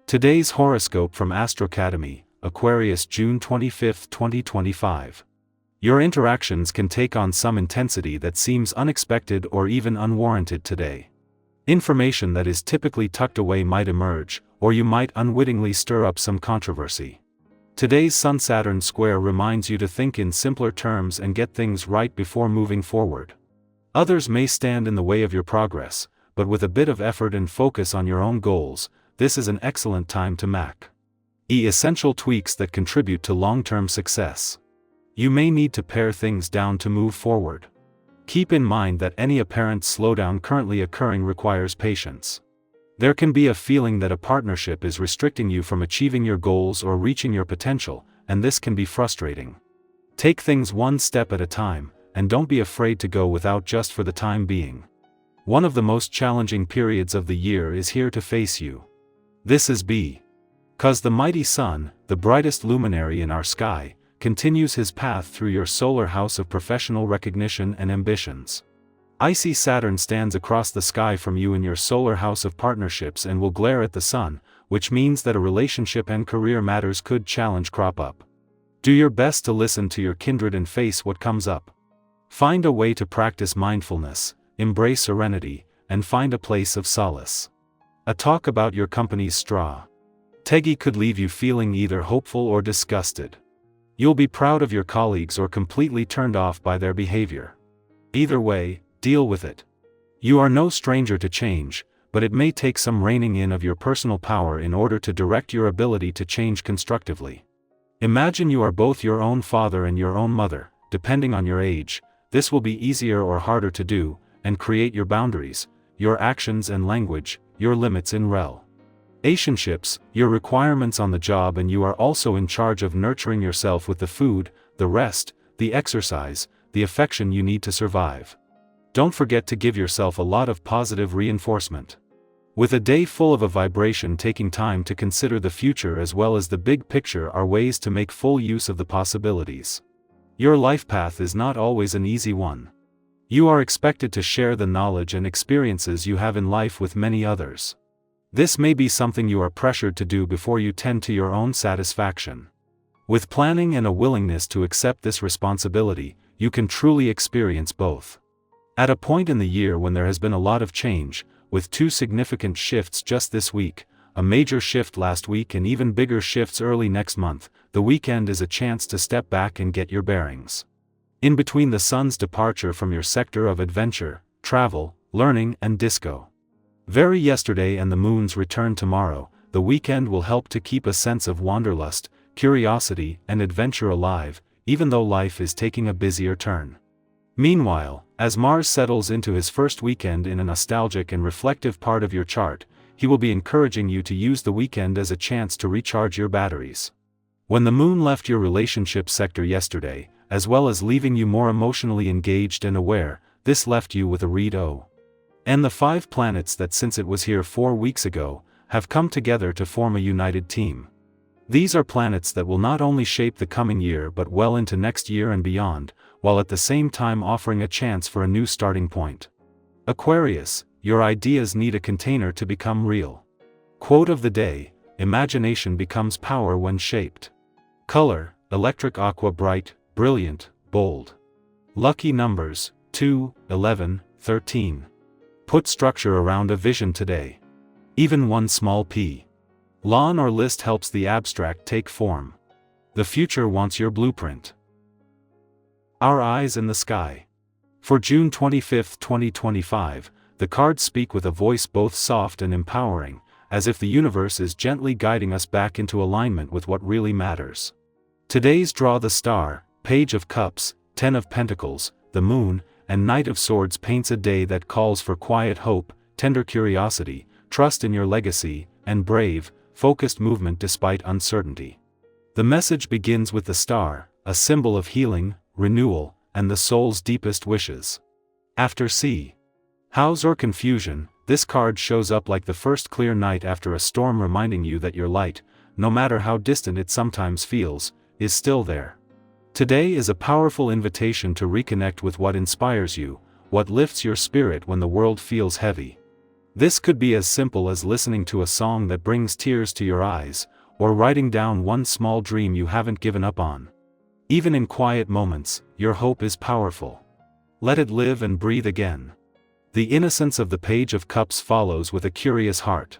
Today's horoscope from Astro Academy, Aquarius, June 25, 2025. Your interactions can take on some intensity that seems unexpected or even unwarranted today. Information that is typically tucked away might emerge, or you might unwittingly stir up some controversy. Today's Sun-Saturn square reminds you to think in simpler terms and get things right before moving forward. Others may stand in the way of your progress, but with a bit of effort and focus on your own goals, this is an excellent time to make essential tweaks that contribute to long-term success. You may need to pare things down to move forward. Keep in mind that any apparent slowdown currently occurring requires patience. There can be a feeling that a partnership is restricting you from achieving your goals or reaching your potential, and this can be frustrating. Take things one step at a time, and don't be afraid to go without just for the time being. One of the most challenging periods of the year is here to face you. This is because the mighty sun, the brightest luminary in our sky, continues his path through your solar house of professional recognition and ambitions. Icy Saturn stands across the sky from you in your solar house of partnerships and will glare at the sun, which means that a relationship and career matters could challenge crop up. Do your best to listen to your kindred and face what comes up. Find a way to practice mindfulness, embrace serenity, and find a place of solace. A talk about your company's strategy could leave you feeling either hopeful or disgusted. You'll be proud of your colleagues or completely turned off by their behavior. Either way, deal with it. You are no stranger to change, but it may take some reining in of your personal power in order to direct your ability to change constructively. Imagine you are both your own father and your own mother, depending on your age. This will be easier or harder to do, and create your boundaries, your actions and language, your limits in relationships, your requirements on the job, and you are also in charge of nurturing yourself with the food, the rest, the exercise, the affection you need to survive. Don't forget to give yourself a lot of positive reinforcement. With a day full of a vibration, taking time to consider the future as well as the big picture are ways to make full use of the possibilities. Your life path is not always an easy one. You are expected to share the knowledge and experiences you have in life with many others. This may be something you are pressured to do before you tend to your own satisfaction. With planning and a willingness to accept this responsibility, you can truly experience both. At a point in the year when there has been a lot of change, with two significant shifts just this week, a major shift last week and even bigger shifts early next month, the weekend is a chance to step back and get your bearings. In between the sun's departure from your sector of adventure, travel, learning and disco. Very yesterday and the moon's return tomorrow, the weekend will help to keep a sense of wanderlust, curiosity and adventure alive, even though life is taking a busier turn. Meanwhile, as Mars settles into his first weekend in a nostalgic and reflective part of your chart, he will be encouraging you to use the weekend as a chance to recharge your batteries. When the moon left your relationship sector yesterday, as well as leaving you more emotionally engaged and aware, this left you with a read and the 5 planets that, since it was here 4 weeks ago, have come together to form a united team. These are planets that will not only shape the coming year but well into next year and beyond, while at the same time offering a chance for a new starting point. Aquarius, your ideas need a container to become real. Quote of the day: imagination becomes power when shaped. Color: electric aqua, bright, brilliant, bold. Lucky numbers: 2, 11, 13. Put structure around a vision today. Even one small lawn or list helps the abstract take form. The future wants your blueprint. Our eyes in the sky. For June 25, 2025, the cards speak with a voice both soft and empowering, as if the universe is gently guiding us back into alignment with what really matters. Today's draw: the Star, Page of Cups, 10 of Pentacles, the Moon, and Knight of Swords paints a day that calls for quiet hope, tender curiosity, trust in your legacy, and brave, focused movement despite uncertainty. The message begins with the Star, a symbol of healing, renewal, and the soul's deepest wishes. After hows or confusion, this card shows up like the first clear night after a storm, reminding you that your light, no matter how distant it sometimes feels, is still there. Today is a powerful invitation to reconnect with what inspires you, what lifts your spirit when the world feels heavy. This could be as simple as listening to a song that brings tears to your eyes, or writing down one small dream you haven't given up on. Even in quiet moments, your hope is powerful. Let it live and breathe again. The innocence of the Page of Cups follows with a curious heart.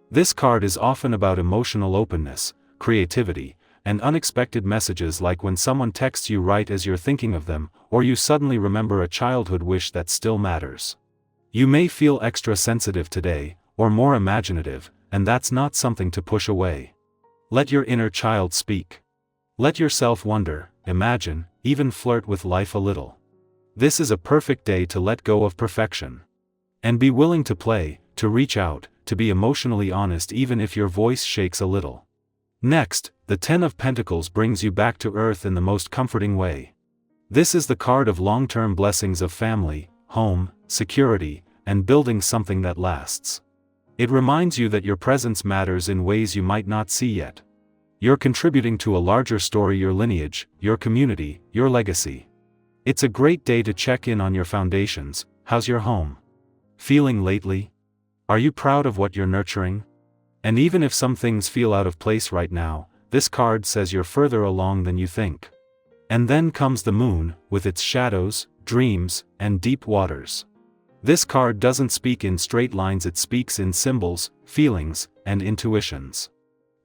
This card is often about emotional openness, creativity, and unexpected messages, like when someone texts you right as you're thinking of them, or you suddenly remember a childhood wish that still matters. You may feel extra sensitive today, or more imaginative, and that's not something to push away. Let your inner child speak. Let yourself wonder, imagine, even flirt with life a little. This is a perfect day to let go of perfection. And be willing to play, to reach out, to be emotionally honest even if your voice shakes a little. Next, the Ten of Pentacles brings you back to earth in the most comforting way. This is the card of long-term blessings of family, home, security, and building something that lasts. It reminds you that your presence matters in ways you might not see yet. You're contributing to a larger story, your lineage, your community, your legacy. It's a great day to check in on your foundations. How's your home feeling lately? Are you proud of what you're nurturing? And even if some things feel out of place right now, this card says you're further along than you think. And then comes the moon, with its shadows, dreams, and deep waters. This card doesn't speak in straight lines, it speaks in symbols, feelings, and intuitions.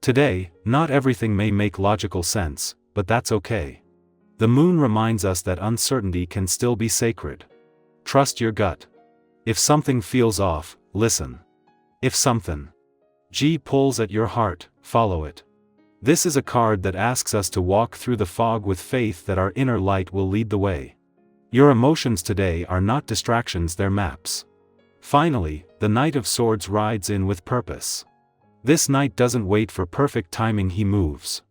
Today, not everything may make logical sense, but that's okay. The moon reminds us that uncertainty can still be sacred. Trust your gut. If something feels off, listen. If something pulls at your heart, follow it. This is a card that asks us to walk through the fog with faith that our inner light will lead the way. Your emotions today are not distractions, they're maps. Finally, the Knight of Swords rides in with purpose. This knight doesn't wait for perfect timing, he moves.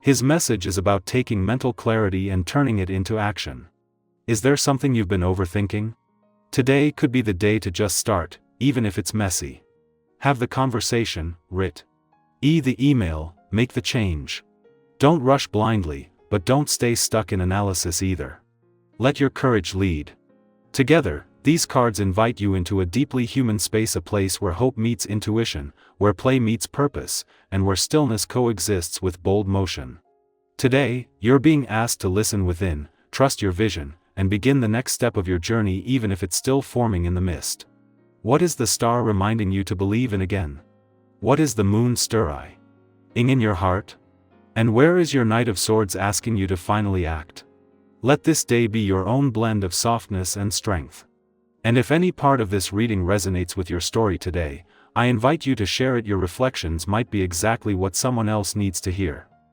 His message is about taking mental clarity and turning it into action. Is there something you've been overthinking? Today could be the day to just start, even if it's messy. Have the conversation, the email, make the change. Don't rush blindly, but don't stay stuck in analysis either. Let your courage lead. Together, these cards invite you into a deeply human space, a place where hope meets intuition, where play meets purpose, and where stillness coexists with bold motion. Today, you're being asked to listen within, trust your vision, and begin the next step of your journey even if it's still forming in the mist. What is the star reminding you to believe in again? What is the moon stirring in your heart? And where is your Knight of Swords asking you to finally act? Let this day be your own blend of softness and strength. And if any part of this reading resonates with your story today, I invite you to share it. Your reflections might be exactly what someone else needs to hear.